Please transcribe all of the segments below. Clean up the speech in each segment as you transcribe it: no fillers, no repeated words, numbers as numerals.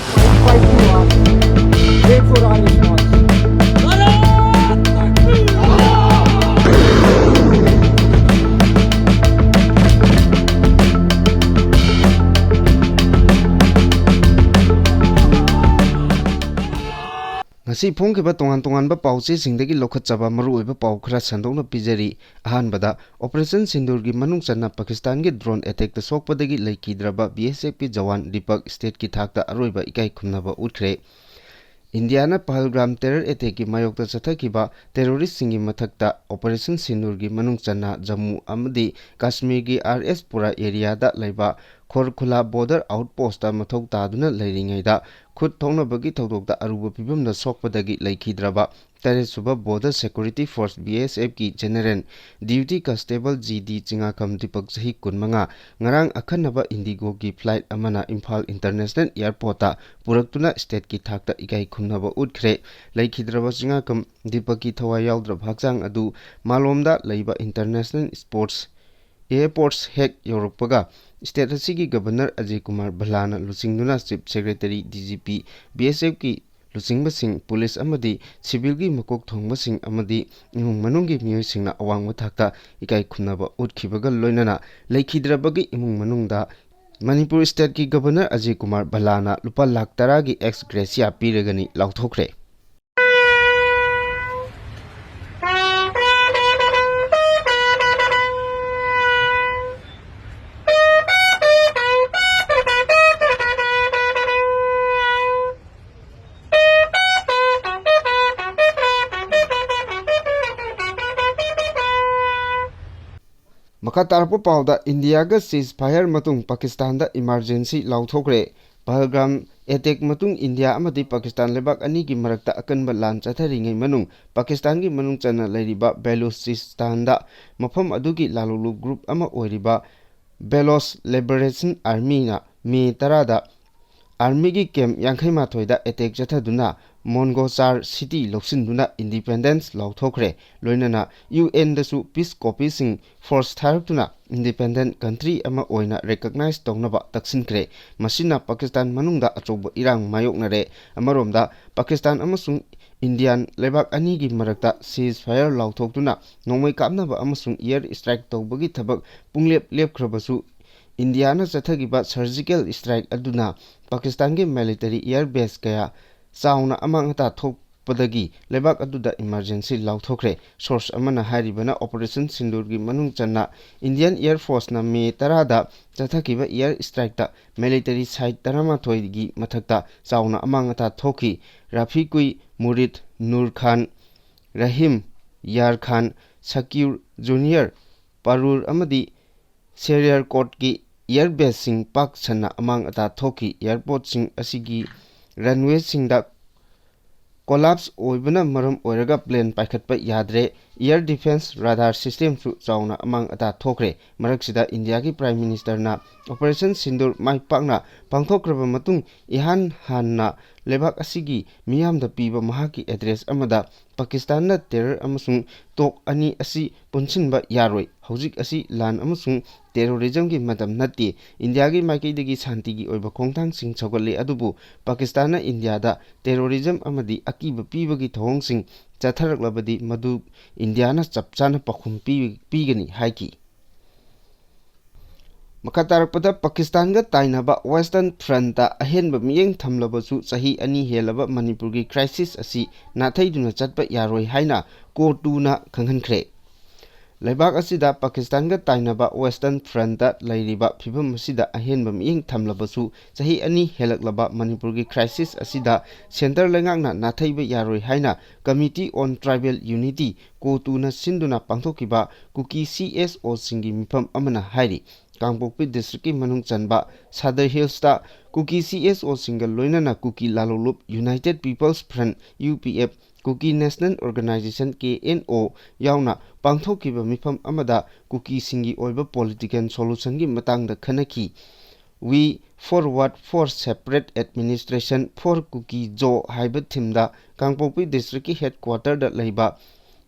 fighting us. Wait for our response. Ngasi phongkiba tongan-tonganba pauche-singdagi lokhatchaba maruoiba pau khara sandokna pijari. Ahanbada Operation Sindurgi manung channa Pakistan gi drone attack ta sokpadagi laikidraba BSF ki jawan Deepak state ki thakta aroiba ikai khumnaba utkre. Indiana Pahalgram terror attack ki mayokta chathakiba terrorist singi mathakta Operation Sindurgi manung channa Jammu amadi Kashmir gi RS pura area da laiba Khorkhula border outpost ta mathok taduna leiringaida khut thongnabagi thodokta aruba pibamna sokpadagi laikhidraba Suba Border Security Force BSF ki General Duty Constable GD Chingakam Deepak Sahi Kunmanga ngarang Akanba Indigo ki flight amana Imphal International Airport ta puraktuna state ki thakta ikai khumnaba utkre laikhidraba Chingakam Deepak ki thawai yaudra bhaksang adu malomda leiba International Sports Airports Hack Europaga State asigi Governor Ajay Kumar Bhalana Lusingduna Chief Secretary DGP BSF ki Lusingba Singh Police amadi Civil gi makok thongba Singh amadi imung manunggi miyoi singna awang mathakta ikai khumnaba utkhibaga loinana laikhidrabagi imung manungda Manipur State ki Governor Ajay Kumar Bhalana lupa lakh tara gi ex gratia piragani lauthokre. Makatarpo pauda India ga ceasefire matung Pakistan da emergency lauthokre. Pahalgram attack matung India amadi Pakistan lebak ani gi marakta akanba lan chatharingai manung Pakistan gi manung chana leiriba Balochistan da mafam adugi lalulu group ama oiriba Baloch Liberation Army na me tarada Army gi camp yankhai thoida attack chathaduna Mongochar city loksinduna independence lauthokre loinana UN dasu peace copy sing force thartuna independent country ama oina recognize tongnaba taksinkre masina Pakistan manungda achoba irang mayoknare amaromda Pakistan amasung Indian lebak ani gi marakta ceasefire lauthokduna Nongmei Kapnaba amasung air strike tawbagi thabak punglep lepkhrabasu Indiana chathagiba surgical strike aduna Pakistan gi military air base kaya Sauna amangata thokpadagi lebak aduda emergency lauthokre source amana haribana Operation Sindurgi manung channa Indian Air Force na me tarada chathakiba air strike ta military site tarama thoigi mathakta sauna amangata thoki Rafiqui Murid Nur Khan Rahim Yar Khan Sakir Junior Parur amadi Serial Court ki air base sing pak channa amangata thoki airport sing asigi runway singda collapse oibana maram oiraga plane paikhatpa yadre air defense radar system su chauna amang ata thokre maraksida India ki prime minister na Operation Sindur mai pakna pangthokraba matung ihan hanna lebak asigi miyamda piba mahaki address amada Pakistan na terror amasung tok ani asi punchinba yaroi hojik asi lan amasung terrorism gi madam natti India gi maikaidagi shanti gi oiba khongthang sing chogalle adubu Pakistan na India da terrorism amadi akiba piba gi thong sing chatharaklabadi madu India na chapchana pakhum pigani haiki Makatarpada Pakistan ga tainaba Western Front ta ahenba miyeng thamlabasu sahi ani helaba Manipur gi crisis asi nathaiduna chatpa yaroi haina Govt.Da na khanghankhre Laibak asida Pakistan ga tainaba Western Front ta lairiba phibam asida ahenba miyeng thamlabasu sahi ani helaklaba Manipur gi crisis asida center lengakna nathaiba yaroi haina Committee on Tribal Unity Govt.Da na sinduna pangthokiba Kuki-Zo singi mifam amana hairi Kangpokpi district ki manung chanba Sadar Hills ta Kuki-Zo single loinana Kuki Lalolup United People's Front UPF Kuki National Organization KNO yauna pangthokiba mifam amada Kuki singi oiba political solution gi matangda khanaki We forward for separate administration for Kuki-Zo haiba thimda Kangpokpi district ki headquarter da leiba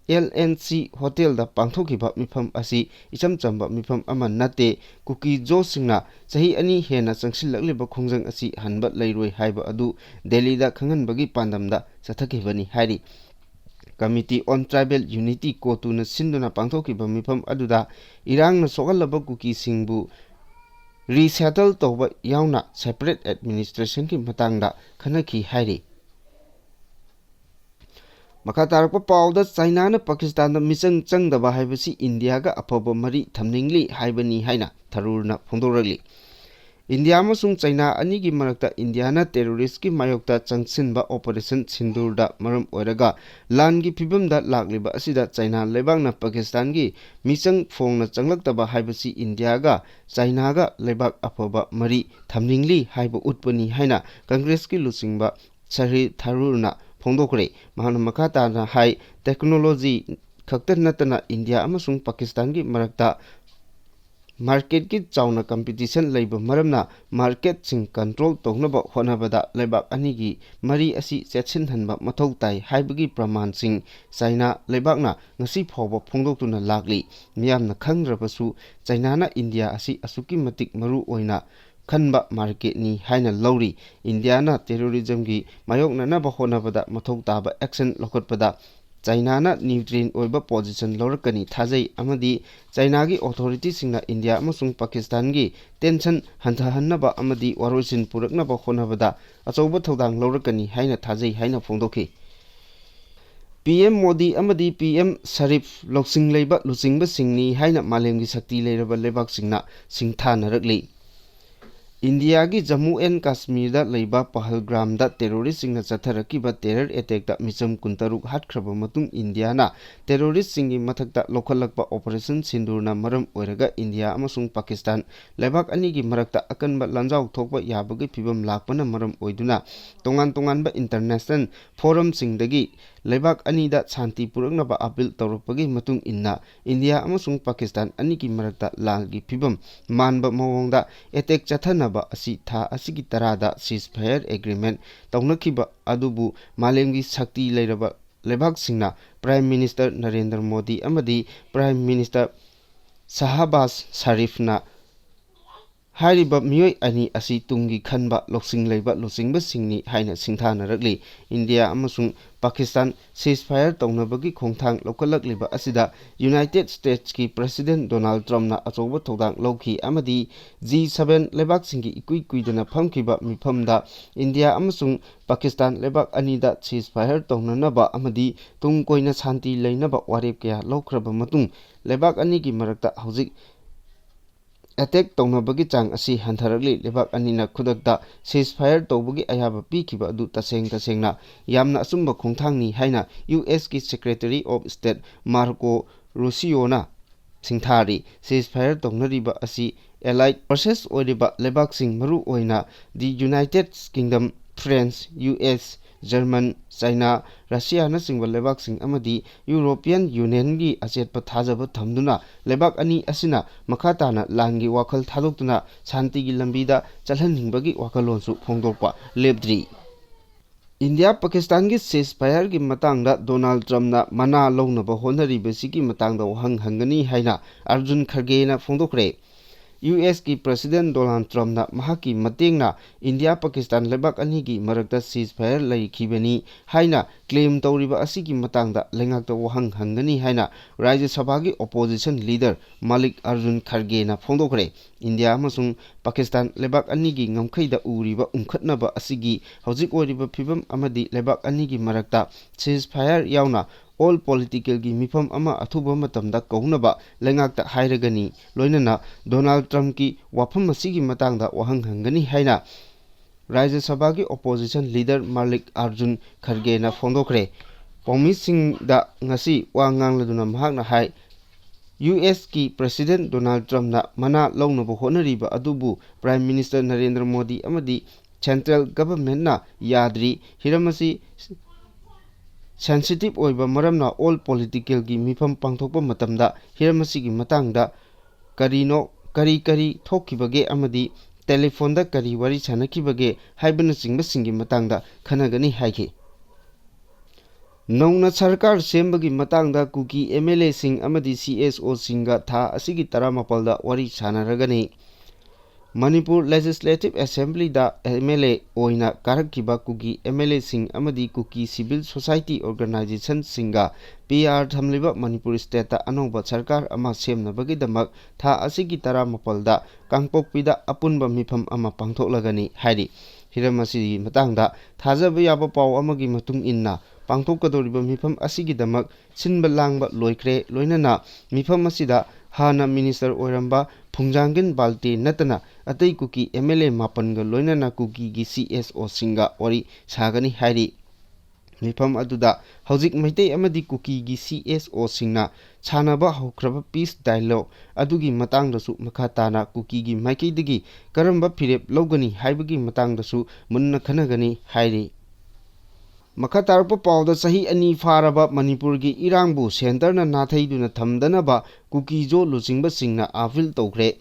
LNC Hotel da pangthokiba mifam asi icham chamba mifam ama nate Kuki-Zo Singna sahi ani hena changsillagliba khongjang asi hanba leiroi haiba adu Delhi da khanganbagi pandamda chathakibani hairi Committee on Tribal Unity Kotuna Sinduna pangthokiba mifam aduda irangna sogalaba Kuki Singbu resettle toba yauna separate administration ki matangda khanaki hairi Makatarpa Pauda China na Pakistan da misang changdaba haibasi India ga afaba mari thamningli haibani haina tharurna phongdoragli India amasung China anigi marakta India na terrorist ki mayokta changsinba operation Sindur da maram oiraga lan gi phibam da lagliba asida China lebak na Pakistan gi misang phongna changlaktaba haibasi India ga China ga lebak afaba mari thamningli haiba utpani haina Congress ki lusingba Sari Tharurna Phongdokre mahana makata na hai technology khakta natana India amasung Pakistan gi marakta market ki chauna competition leiba maramna market sing control tognaba honabada lebak anigi mari asi chetsin hanba mathau tai haibagi praman sing China lebakna ngasi phoba phongdoktuna lagli miyamna khangrabasu China na India asi asuki matik maru oina Kanba market ni haina lauri India na terrorism gi mayokna na bahonabada mathau taba action lokotpada China na neutral oiba position lorakani thajai amadi China gi authority singna India amasung Pakistan gi tension hantahannaba amadi waroisin purakna bahonabada achoba thodang lorakani haina thajai haina phongdoki PM Modi amadi PM Sharif loksing leiba lusingba singni haina malemgi sakti leiraba lebak singna singthanarakli India gi Jammu and Kashmir da leiba Pahalgram da terrorist singna chatharakiba terror attack da micham kuntaruk hatkraba matung India na terrorist singi mathakta lokhalakba operation Sindurna maram oiraga India amasung Pakistan lebak ani gi marakta akanba lanjau thokba yabagi phibam lakpana maram oiduna tongan ba international forum singdagi lebak ani da shanti puraknaba appeal tawrapagi matung inna India amasung Pakistan ani gi marakta lalgi phibam manba mawongda attack chathanaba asi tha asigi tarada ceasefire agreement tawnakiba adubu malemgi sakti leiraba lebak singna Prime Minister Narendra Modi amadi Prime Minister Shahbaz Sharif na Hariba miyoi ani asi tungi khanba loksing leiba lusingba singni haina singthanarakli India amasung Pakistan ceasefire tawnabagi khongthang lokalakliba asida United States ki President Donald Trump na achoba thodang lokhi amadi G7 lebak singi ikuidana phamkiba mifamda India amasung Pakistan lebak anida ceasefire tawnanaba amadi tungkoina shanti leinaba warep kya lokraba matung lebak anigi marakta hojik attack tawnabagi chang asi hantharakli lebak anina khudakta ceasefire tawbagi ayaba pikiba adu tasengna yamna asumba khongthangni haina US ki Secretary of State Marco Rubio na singthari ceasefire tawnariba asi allied forces oiriba lebak sing maru oina the United Kingdom France US German China Russia na singwa lebak sing amadi European Union gi achetpa thajaba thamduna lebak ani asina makhata na langi wakhal thadoktuna shanti gi lambida chalhanningbagi wakhalonsu phongdokpa lepdri India Pakistan gi ceasefire gi matangda Donald Trump na mana lognaba honaribasi gi matangda wahang hangani haina Arjun Kharge na phongdokre US ki President Donald Trump na mahaki matengna India Pakistan lebak ani gi marakta ceasefire laikhibani haina claim tawriba asigi matangda lengakta wahang hangani haina Rajya Sabha gi opposition leader Malik Arjun Kharge na phongdokre India amasung Pakistan lebak ani gi ngamkhaida uriba umkhatnaba asigi hojik oiriba phibam amadi lebak ani gi marakta ceasefire yauna all political gi mifam ama athuba matamda kaunaba lengakta hairagani loinana Donald Trump ki wapham asigi matangda wahang hangani haina Rajya Sabha gi opposition leader Malik Arjun Kharge na phongdokre Pomising da ngasi wa ngangladuna mahakna hai US ki President Donald Trump na mana launaba honariba adubu Prime Minister Narendra Modi amadi Central Government na yadri hiramasi sensitive oiba maramna all political gi mifam pangthokpa matamda hiramasi gi matangda kari thokibage amadi telephone da kari wari chanakibage haibana singba singi matangda khanagani haiki नौना सरकार सेम्बगी मतंगदा cookie MLA Singh अमदी CSO सिंगा था असिगी तरामपलदा worry सानरगनी Manipur Legislative Assembly da MLA oina karakkiba kuki MLA sing amadi kuki civil society organization singa PR thamliba Manipur state ta anoba sarkar ama semnabagi damak tha asigi taramapalda kangpokpida apunba mifam ama pangthoklagani hairi hiramasi matangda thajaba yaba paw amagi matung inna pangthokadoriba mifam asigi damak sinba langba loikre loinana mifam asida hana minister oiramba Phungjangin Balte natana atai kuki MLA mapanga loinana kuki gi CSO singa ori sagani hairi mifam aduda hojik maitei amadi kuki gi CSO singna chanaba hokraba peace dialogue adugi matangdasu makhatana kuki gi maikeidigi karamba phirep logani haibagi matangdasu munna khanagani hairi Makhatarpa pauda sahi ani faraba Manipur gi irangbu center na nathaiduna thamdanaba Kuki-Zo luchingba singna appeal tawkhre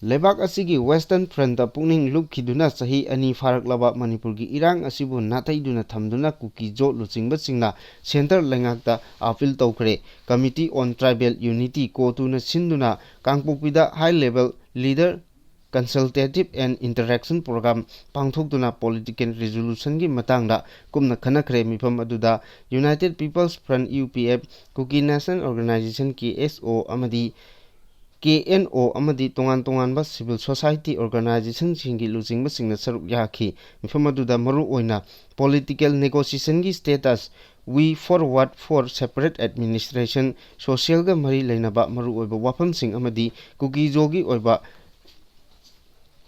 lebak asigi western front da pungning lukkhiduna sahi ani faraklaba Manipur gi irang asibu nathaiduna thamduna Kuki-Zo luchingba singna center lengakta appeal tawkhre Committee on Tribal Unity kotuna sinduna kangpokpida high level leader Consultative and Interaction Program pangthokduna political resolution gi matangda kumna khanakhre mifam aduda United People's Front UPF Kuki National Organization KSO amadi KNO amadi tongan ba civil society organization singi lujingba singna saruk yakhi mifam aduda maru oina political negotiation gi status we forward for separate administration social ga mari leinaba maru oiba wafam sing amadi Kuki-Zo gi oiba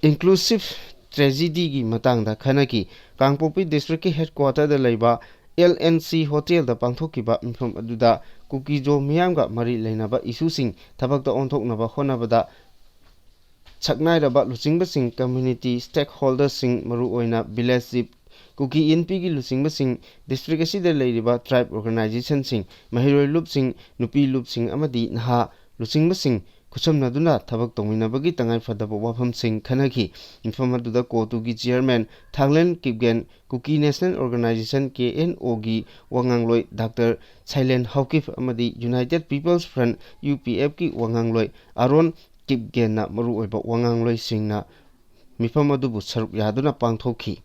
inclusive tragedy gi matangda khanaki Kangpokpi district ki headquarter da leiba LNC hotel da pangthokiba mifam aduda Kuki-Zo miyamga mari leinaba issue sing thabakta onthoknaba honabada chaknairaba luchingba sing community stakeholders sing maru oina village chief Kuki NP gi luchingba sing district asida leiriba tribe organization sing mahiroi lup sing nupi lup sing amadi naha luchingba sing kusamnaduna thabak tongminabagi tangai fadaba wafam sing khanaki mifam aduda kotu gi chairman Thanglen Kipgen Kuki National Organization KNO gi wangangloi Dr. Silent Haukif amadi United People's Front UPF ki wangangloi Aron Kipgen na maru oiba wangangloi singna mifam adubu saruk yaduna pangthokhi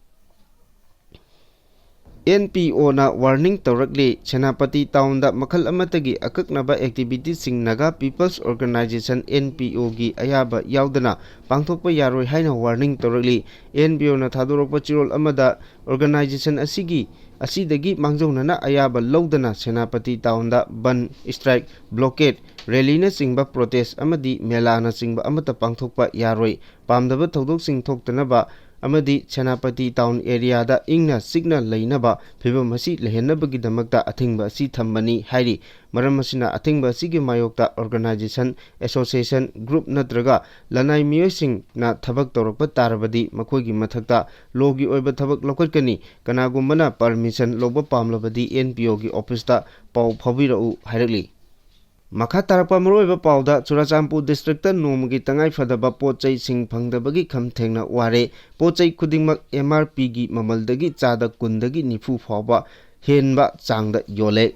NPO na warning tawrakli Senapati town da makhal amatagi akaknaba activity sing Naga People's Organization NPO gi ayaba yaudana pangthokpa yaroi haina warning tawrakli NPO na thadorokpa chirol amada organization asidagi mangjaunana ayaba lawdana Senapati town da ban strike blockade rally na singba protest amadi mela na singba amata pangthokpa yaroi pamdaba thodok sing thoktanaba amadi Senapati town area da ingna signal leinaba phibam masi lehenabagi damakta athingba si thambani hairi maram masina athingba sigi mayokta organization association group natraga lanai miyosing na thabak tawrakpa tarabadi makhoigi mathakta logi oiba thabak lokatkani kanagumbana permission loba pamlabadi NPO gi office ta pau phawirau hairakli Makha tarakpa maroiba pauda Churachandpur district ta nomagi tangai fadaba pochai sing phangdabagi khamthengna ware pochai khudingmak MRP gi mamaldagi chada kundagi nifu phawba henba changda yole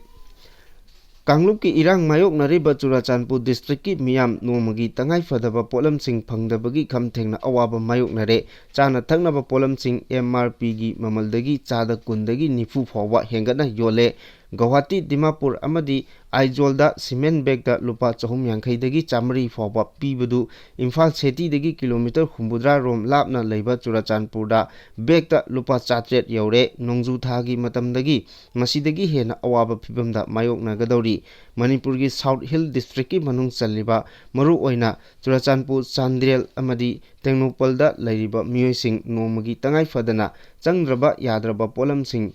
Kanglup ki irang mayok nariba Churachandpur district ki miyam nomagi tangai fadaba polam sing phangdabagi khamthengna awaba mayok nare chana thagnaba polam sing MRP gi mamaldagi chada kundagi nifu phawba hengana yole Govt.Da Dimapur amadi Aizolda cement bag da lupa 350 dagi chamri fawba pibadu Imphal City dagi kilometer 100 rom lapna leiba Churachandpur da bag da lupa 400 yaure nongju thagi matamdagi masidagi hena awaba phibamda mayokna gadori Manipur gi South Hill district ki manung challiba maru oina Churachandpur Chandrel amadi Tengnopal da leiriba miyosing nomagi tangai fadana changraba yadraba polam sing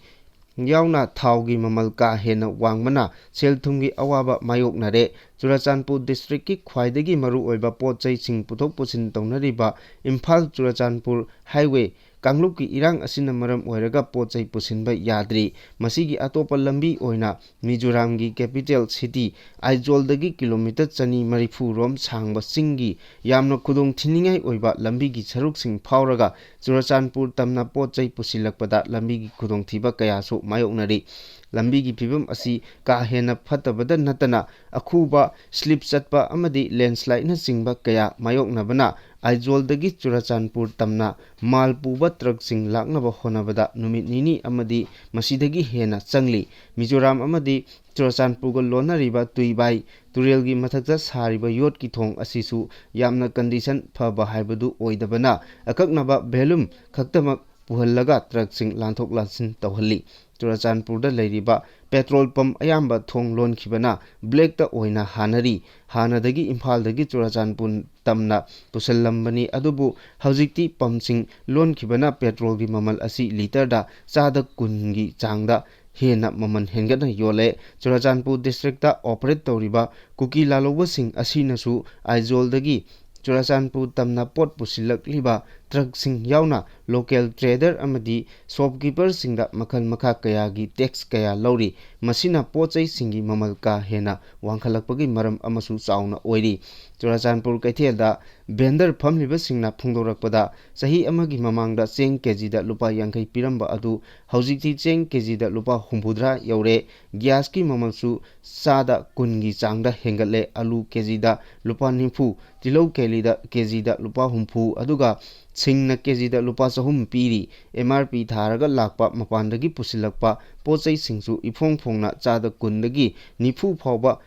yauna thaugi mamal ka hena wangmana selthumgi awaba mayoknare Churachandpur district ki khwaidagi maru oiba pochai sing puthok pusin tawnariba Imphal Churachandpur highway Kangluk ki irang asina maram oiraga pochai pusinba yadri masigi atopa lambi oina Mizoram gi capital city Aizawl dagi kilometer chani marifu rom sangba singi yamna khudong thiningai oiba lambi gi saruk sing phauraga Churachandpur tamna pochai pusilakpada lambi gi khudong thiba kaya so mayoknari lambi gi phibam asi ka hena phatabada natana akhuba slip chatpa amadi landslide na singba kaya mayoknabana Aizawl dagi Churachandpur tamna malpuba truck sing laknaba honabada numit nini amadi masidagi hena changli Mizoram amadi Churachandpur go lonariba tuibai turelgi mathakta sariba yot ki thong asisu yamna condition phaba haibadu oidabana akaknaba belum khaktamak puhallaga truck sing lanthok lansin tawhalli Churachandpur da leiriba petrol pump ayamba thong lon khibana black ta oina hanari hanadagi imphal dagi Churachandpur tamna pusallambani adubu haujikti pump sing lon khibana petrol gi mamal asi liter da chada kungi changda hena maman hengana yole Churachandpur district da operate tawriba Kuki-Zo sing asinasu Aizawl dagi Churachandpur tamna pot pusilak liba truck sing yauna local trader amadi shopkeeper singda makhal makha kaya gi tax kaya lauri masina pochai singi mamal ka hena wangkhalakpagi maram amasu chauna oiri Churachandpur kaithelda vendor phamliba singna phungdorakpada sahi amagi mamangda cheng kg da lupa yankai piramba adu haujikti cheng kg da lupa humbudra yaure gas ki mamalsu sada kungi changda hengatle alu kg da lupa nimfu tilau keli da kg da lupa humfu aduga Singna kg da lupa sahum piri MRP tharaga lakpa mapandagi pusilakpa pochai singsu ifong phongna chada kundagi nifu phawba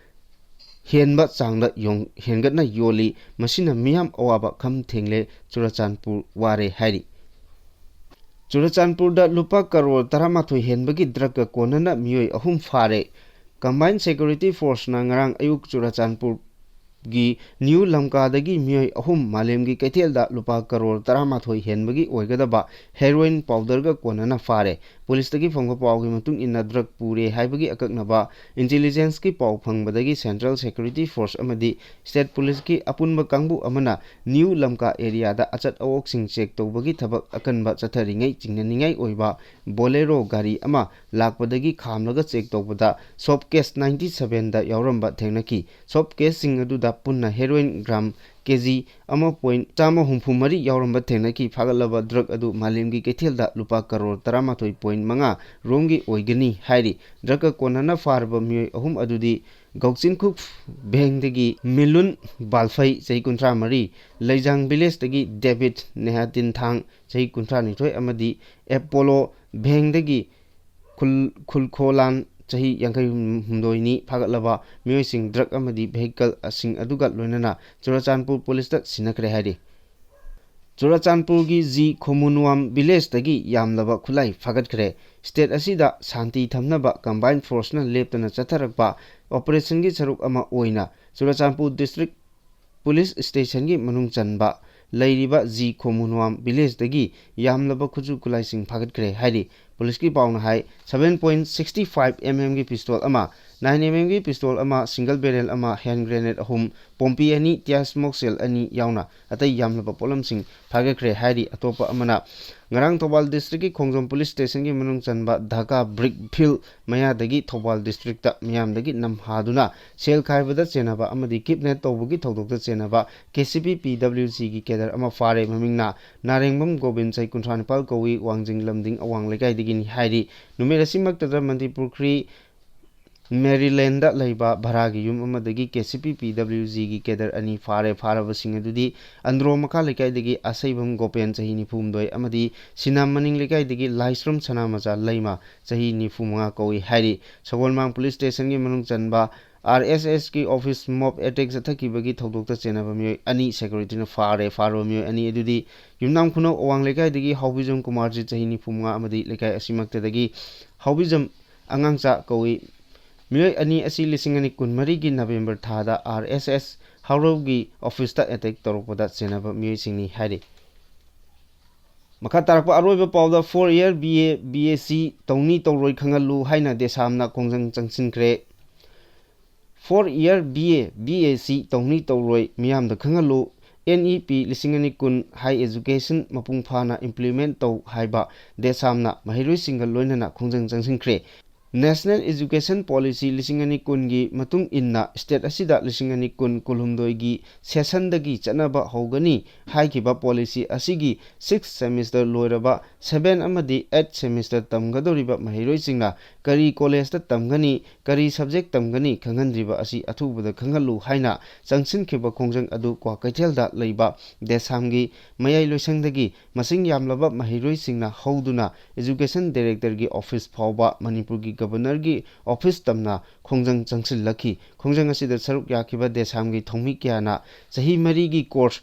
henba changda yong hengatna yoli masina miyam awaba kham thengle Churachandpur ware hairi Churachandpur da lupa crore 13 henbagi drug ka konana miyoi ahum fare combined security force na ngarang ayuk Churachandpur gi new lamka dagi miyoi ahum malemgi kaithelda lupa crore 13 henbagi oigadaba heroin powder ga konana fare police dagi phongba pawgi matung inna drug pure haibagi akaknaba intelligence ki paw phangbadagi central security force amadi state police ki apunba kangbu amana new lamka area da achat awok sing check tawbagi thabak akanba chatharingai chingnaningai oiba bolero gari ama lakpadagi khamlaga check tawbada soft case 97 da yauramba thengnaki soft case sing adu da punna heroin gram kg ama point chama humphumari yauramba thengnaki phagalaba drug adu malemgi kethelda lupa crore 13.5 romgi oigani hairi drug konana farba miyoi ahum adudi Gauchinkhuk Beng dagi Milun Balfai chai kuntra mari Leijang village dagi David Nehatin Thang chai kuntra nithoi amadi Apollo Beng dagi Khulkholan chahi yankai humdoini phagalaba miyoi sing drug amadi vehicle asing aduga loinana Churachandpur police da sinakre hairi Churachandpur gi ji khomunwam village dagi yamlaba khulai phagatkre state asida shanti thamnaba combined force na leptana chatharakpa operation gi saruk ama oina Churachandpur district police station gi manung chanba leiriba ji khomunwam village dagi yamlaba khuju kulai sing phagatkre hairi police ki pauna hai 7.65 mm gi pistol ama 9 mm gi pistol ama single barrel ama hand grenade ahum pompi ani tia smoke cell ani yauna atai yamlaba polam sing phagakre hairi atopa amana ngarang Thobal district ki Khongjom police station gi manung chanba Dhaka Brickfield maya dagi Thobal district ta miyam dagi namhaduna sel khaibada chenaba amadi kidnap tawbugi thodokta chenaba KCP PWC gi kedar ama fare mamingna Narengbam Gobind Chai Kuntranipal kowi Wangjing Lamding awang lekai digi ni hairi numerasimak tadra Manipur Kri Maryland laiba bharagi yum amadagi KCP PWG gi kedar ani fare farabasing adudi andro makha lekai dagi asaibam gopen chahi ni phumdoi amadi sinam maning lekai dagi laisrum chana macha laima chahi ni phumanga koi hairi Sagolmang police station gi manung chanba RSS ki office mob attack jathaki bagi thodokta chenaba mi ani security na fare faro mi ani adudi yumnam khuno owang lekai dagi Haubijam Kumarji chahi ni phumanga amadi lekai asimakta dagi Haubijam angangcha koi Miyoi ani asi lising ani kunmari gi November thada RSS Haurogi office ta attack toropada chenaba miyoi singni hairi makha tarakpa aroiba pawda 4-year BA BAC tawni tawroi khangalu haina desamna kongjang changsinkre 4-year BA BAC tawni tawroi miyamda khangalu NEP 2010 High Education mapung phana implement tau haiba desamna mahiroi single loinana khongjang changsinkhre National Education Policy 2010 gi matung inna state asida 2010 kulhumdoi gi session dagi chanaba hogani haikiba policy asigi 6 semester loiraba 7 amadi 8 semester tamgadoriba mahiroi singna kari college ta tamgani kari subject tamgani khangandriba asi athubada khangalu haina changsin khiba khongjang adu kwa kaithelda leiba desamgi mayai loisangdagi masing yamlaba mahiroi singna hoduna education director gi office phawba Manipur gi Governor gi office tamna khongjang changsil lakhi khongjang asida saruk yakiba desamgi thongmi kyana sahi mari gi course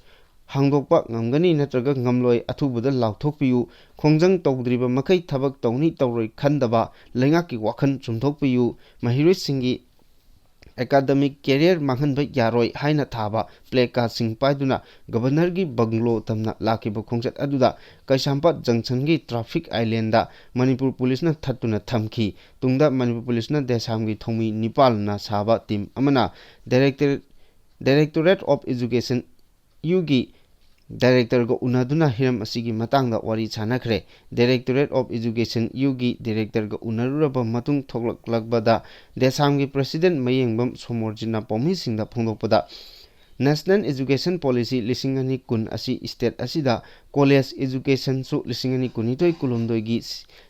hangdokpa ngamgani natraga ngamloi athubada lauthokpiyu khongjang tawdriba makai thabak tawni tawroi khandaba lengaki wakhan chumthokpiyu mahiroi singi academic career manghanba yaroi haina thaba placard sing paiduna governor gi banglo tamna lakiba khongjat aduda Kaisampat junction gi traffic island da Manipur police na thattuna thamki tungda Manipur police na desam gi thomi nipal na saba team amana directorate of education UG Director go unaduna hiram asigi matangda wari chanakhre Directorate of Education UG Director go unaruraba matung thoklaklakbada desamgi President Mayengbam Somorjina Pomi singda phongdokpada National Education Policy 2010 asi state asida college education su 2012 kulumdoi gi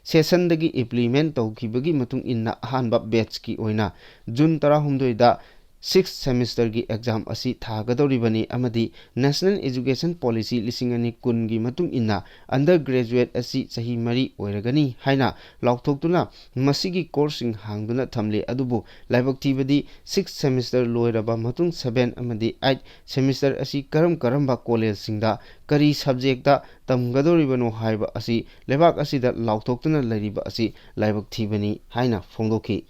session dagi implement tawkhibagi matung inna ahanba batch ki oina June 13 da 6th semester gi exam asi thagadoribani amadi National Education Policy 2010 gi matung inna undergraduate asi sahi mari oiragani haina laukthokduna masigi coursing hangduna thamle adubu laibak thibadi 6th semester loiraba matung 7 amadi 8 semester asi karamba college singda kari subject da tamgadoribano haiba asi lebak asida laukthokduna lariba asi laibak thibani haina phongdoki